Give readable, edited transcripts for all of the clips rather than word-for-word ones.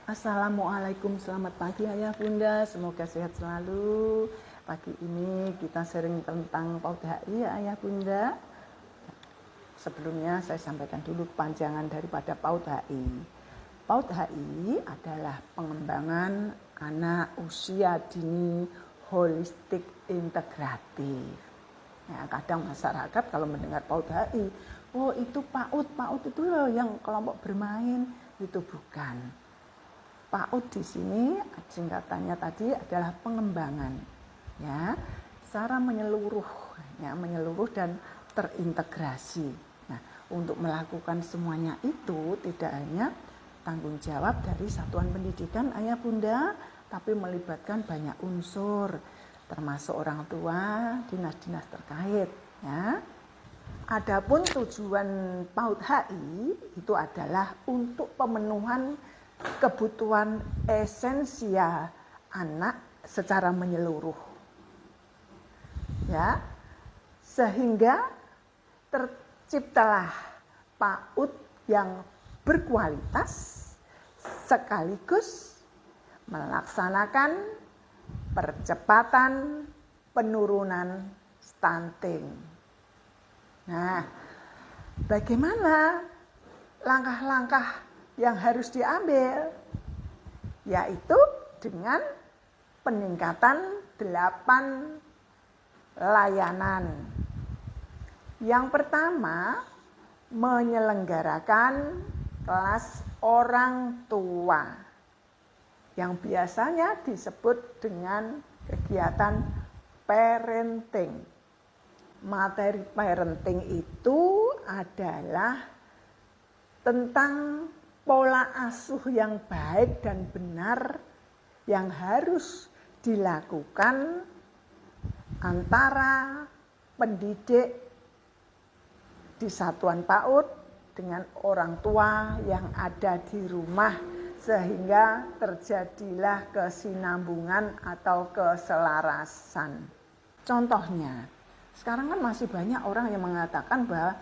Assalamualaikum, selamat pagi ayah bunda, semoga sehat selalu. Pagi ini kita sharing tentang PAUD HI ya ayah bunda. Sebelumnya saya sampaikan dulu kepanjangan daripada PAUD HI. PAUD HI adalah pengembangan anak usia dini holistik integratif. Nah, kadang masyarakat kalau mendengar PAUD HI, oh itu PAUD itu loh yang kelompok bermain, itu bukan. PAUD di sini singkatannya tadi adalah pengembangan, ya, secara menyeluruh dan terintegrasi. Nah, untuk melakukan semuanya itu tidak hanya tanggung jawab dari satuan pendidikan ayah bunda, tapi melibatkan banyak unsur, termasuk orang tua, dinas-dinas terkait, ya. Adapun tujuan PAUD HI itu adalah untuk pemenuhan kebutuhan esensial anak secara menyeluruh, ya, sehingga terciptalah PAUD yang berkualitas sekaligus melaksanakan percepatan penurunan stunting. Nah, bagaimana langkah-langkah yang harus diambil? Yaitu dengan peningkatan 8 layanan. Yang pertama, menyelenggarakan kelas orang tua yang biasanya disebut dengan kegiatan parenting. Materi parenting itu adalah tentang pola asuh yang baik dan benar yang harus dilakukan antara pendidik di satuan PAUD dengan orang tua yang ada di rumah, sehingga terjadilah kesinambungan atau keselarasan. Contohnya, sekarang kan masih banyak orang yang mengatakan bahwa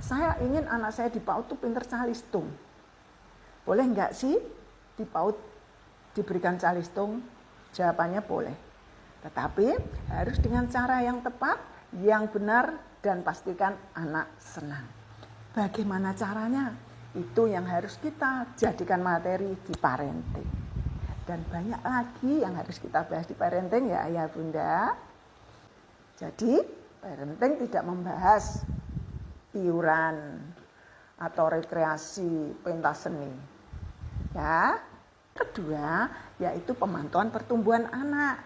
saya ingin anak saya di PAUD itu pinter calistung. Boleh enggak sih di PAUD diberikan calistung? Jawabannya boleh. Tetapi harus dengan cara yang tepat, yang benar, dan pastikan anak senang. Bagaimana caranya? Itu yang harus kita jadikan materi di parenting. Dan banyak lagi yang harus kita bahas di parenting ya ayah bunda. Jadi parenting tidak membahas iuran atau rekreasi pentas seni. Ya. Kedua, yaitu pemantauan pertumbuhan anak.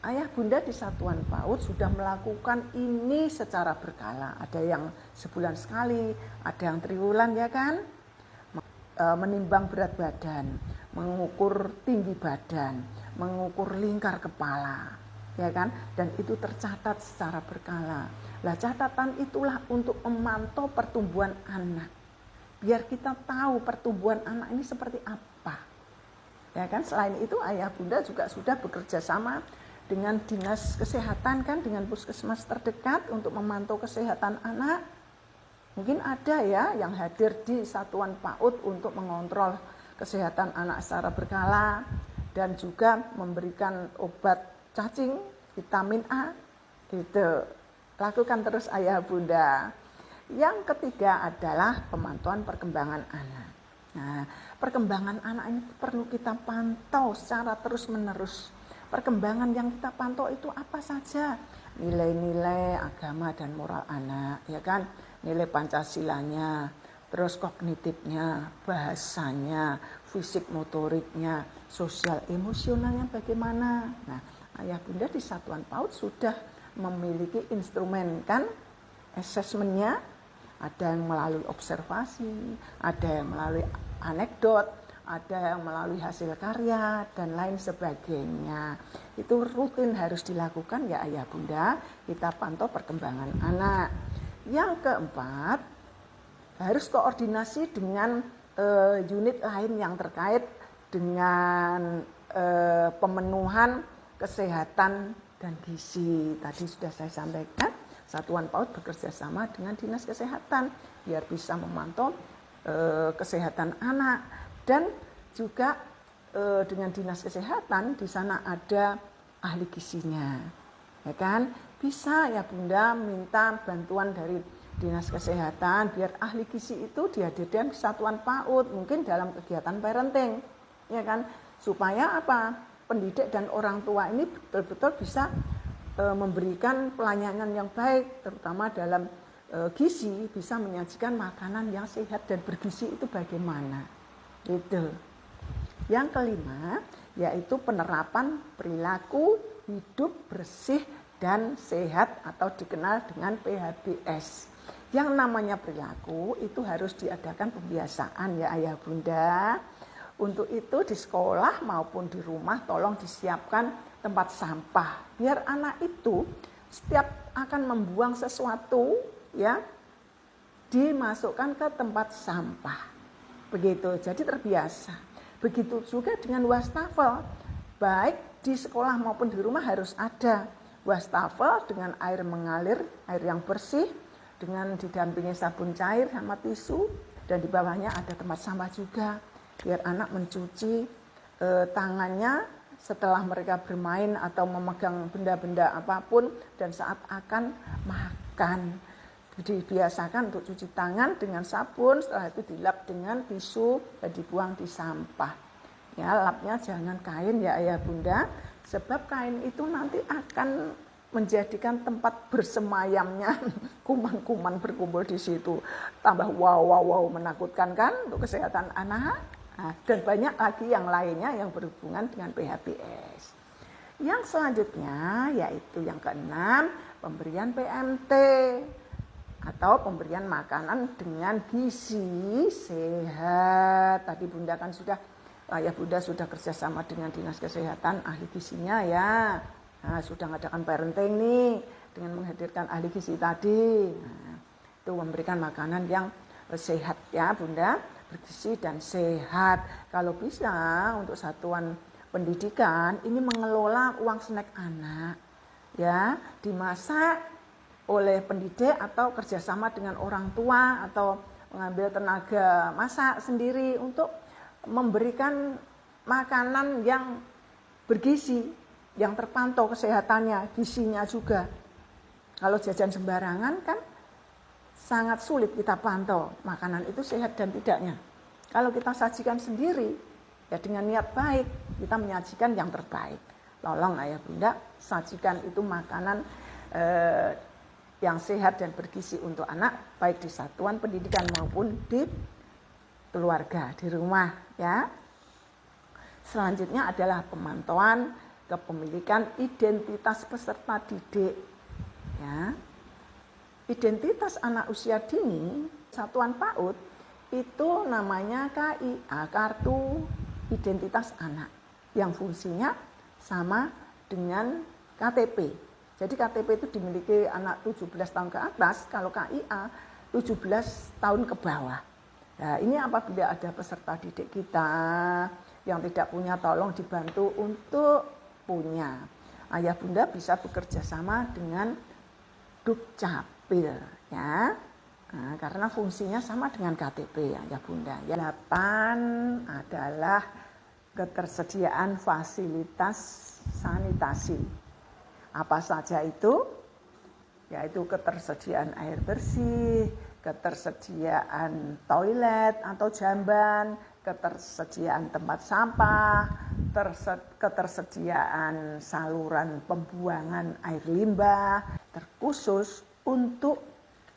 Ayah bunda di satuan PAUD sudah melakukan ini secara berkala. Ada yang sebulan sekali, ada yang triwulan ya kan. Menimbang berat badan, mengukur tinggi badan, mengukur lingkar kepala, ya kan? Dan itu tercatat secara berkala. Nah, catatan itulah untuk memantau pertumbuhan anak. Biar kita tahu pertumbuhan anak ini seperti apa. Ya kan? Selain itu ayah bunda juga sudah bekerja sama dengan dinas kesehatan kan, dengan puskesmas terdekat untuk memantau kesehatan anak. Mungkin ada ya yang hadir di satuan PAUD untuk mengontrol kesehatan anak secara berkala dan juga memberikan obat cacing, vitamin A. Itu lakukan terus ayah bunda. Yang ketiga adalah pemantauan perkembangan anak. Nah, perkembangan anak ini perlu kita pantau secara terus-menerus. Perkembangan yang kita pantau itu apa saja? Nilai-nilai agama dan moral anak, ya kan? Nilai Pancasilanya, terus kognitifnya, bahasanya, fisik motoriknya, sosial emosionalnya bagaimana. Nah, ayah bunda di satuan PAUD sudah memiliki instrumen kan asesmennya, ada yang melalui observasi, ada yang melalui anekdot, ada yang melalui hasil karya, dan lain sebagainya. Itu rutin harus dilakukan ya ayah bunda, kita pantau perkembangan anak. Yang keempat, harus koordinasi dengan unit lain yang terkait dengan pemenuhan kesehatan dan gizi. Tadi sudah saya sampaikan, satuan PAUD bekerja sama dengan dinas kesehatan biar bisa memantau kesehatan anak dan juga dengan dinas kesehatan, di sana ada ahli gizinya, ya kan? Bisa ya Bunda minta bantuan dari dinas kesehatan biar ahli gizi itu dihadirkan di satuan PAUD, mungkin dalam kegiatan parenting, ya kan? Supaya apa? Pendidik dan orang tua ini betul-betul bisa memberikan pelayanan yang baik, terutama dalam gizi, bisa menyajikan makanan yang sehat dan bergizi itu bagaimana. Itu. Yang kelima, yaitu penerapan perilaku hidup bersih dan sehat atau dikenal dengan PHBS. Yang namanya perilaku itu harus diadakan pembiasaan ya Ayah Bunda. Untuk itu di sekolah maupun di rumah tolong disiapkan tempat sampah. Biar anak itu setiap akan membuang sesuatu ya dimasukkan ke tempat sampah. Begitu, jadi terbiasa. Begitu juga dengan wastafel, baik di sekolah maupun di rumah harus ada wastafel dengan air mengalir, air yang bersih, dengan didampingi sabun cair sama tisu, dan di bawahnya ada tempat sampah juga, biar anak mencuci tangannya setelah mereka bermain atau memegang benda-benda apapun dan saat akan makan. Dibiasakan untuk cuci tangan dengan sabun, setelah itu dilap dengan tisu dan dibuang di sampah. Ya, lapnya jangan kain ya Ayah Bunda, sebab kain itu nanti akan menjadikan tempat bersemayamnya kuman-kuman berkumpul di situ. Tambah wow menakutkan kan untuk kesehatan anak. Nah, dan banyak lagi yang lainnya yang berhubungan dengan PHBS. Yang selanjutnya yaitu yang keenam, pemberian PMT. Atau pemberian makanan dengan gizi sehat. Tadi Bunda kan sudah, Ayah Bunda sudah kerjasama dengan dinas kesehatan ahli gizinya ya. Nah, sudah mengadakan parenting nih dengan menghadirkan ahli gizi tadi. Nah, itu memberikan makanan yang sehat ya Bunda, bergizi dan sehat. Kalau bisa untuk satuan pendidikan ini mengelola uang snack anak ya, dimasak oleh pendidik atau kerjasama dengan orang tua atau mengambil tenaga masak sendiri untuk memberikan makanan yang bergizi, yang terpantau kesehatannya, gizinya juga. Kalau jajan sembarangan kan sangat sulit kita pantau makanan itu sehat dan tidaknya. Kalau kita sajikan sendiri, ya dengan niat baik, kita menyajikan yang terbaik. Tolong Ayah Bunda, sajikan itu makanan yang sehat dan bergizi untuk anak, baik di satuan pendidikan maupun di keluarga, di rumah ya. Selanjutnya adalah pemantauan kepemilikan identitas peserta didik ya. Identitas anak usia dini satuan PAUD itu namanya KIA, Kartu Identitas Anak, yang fungsinya sama dengan KTP. Jadi KTP itu dimiliki anak 17 tahun ke atas, kalau KIA 17 tahun ke bawah. Nah, ini apabila ada peserta didik kita yang tidak punya, tolong dibantu untuk punya. Ayah Bunda bisa bekerja sama dengan Dukcapil ya. Nah, karena fungsinya sama dengan KTP ya Bunda. Ya. 8 adalah ketersediaan fasilitas sanitasi. Apa saja itu? Yaitu ketersediaan air bersih, ketersediaan toilet atau jamban, ketersediaan tempat sampah, ketersediaan saluran pembuangan air limbah, terkhusus untuk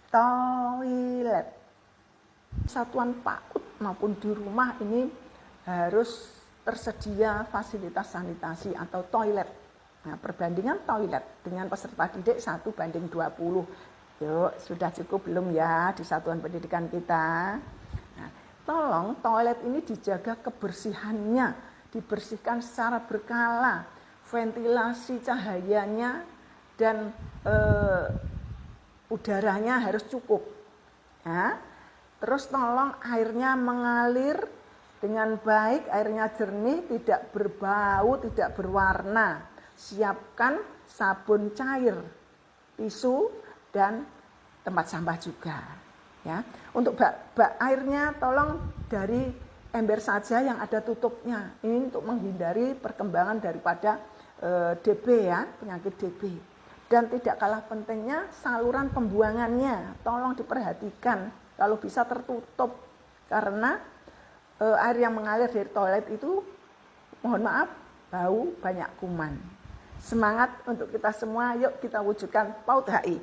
toilet. Satuan PAUD maupun di rumah ini harus tersedia fasilitas sanitasi atau toilet. Nah, perbandingan toilet dengan peserta didik 1:20. Yuk, sudah cukup belum ya di satuan pendidikan kita? Nah, tolong toilet ini dijaga kebersihannya, dibersihkan secara berkala, ventilasi cahayanya dan udaranya harus cukup. Ya. Terus tolong airnya mengalir dengan baik, airnya jernih, tidak berbau, tidak berwarna. Siapkan sabun cair, tisu, dan tempat sampah juga. Ya, untuk bak airnya tolong dari ember saja yang ada tutupnya. Ini untuk menghindari perkembangan daripada DB ya, penyakit DB. Dan tidak kalah pentingnya saluran pembuangannya, tolong diperhatikan kalau bisa tertutup karena air yang mengalir dari toilet itu mohon maaf bau banyak kuman. Semangat untuk kita semua, yuk kita wujudkan PAUD HI.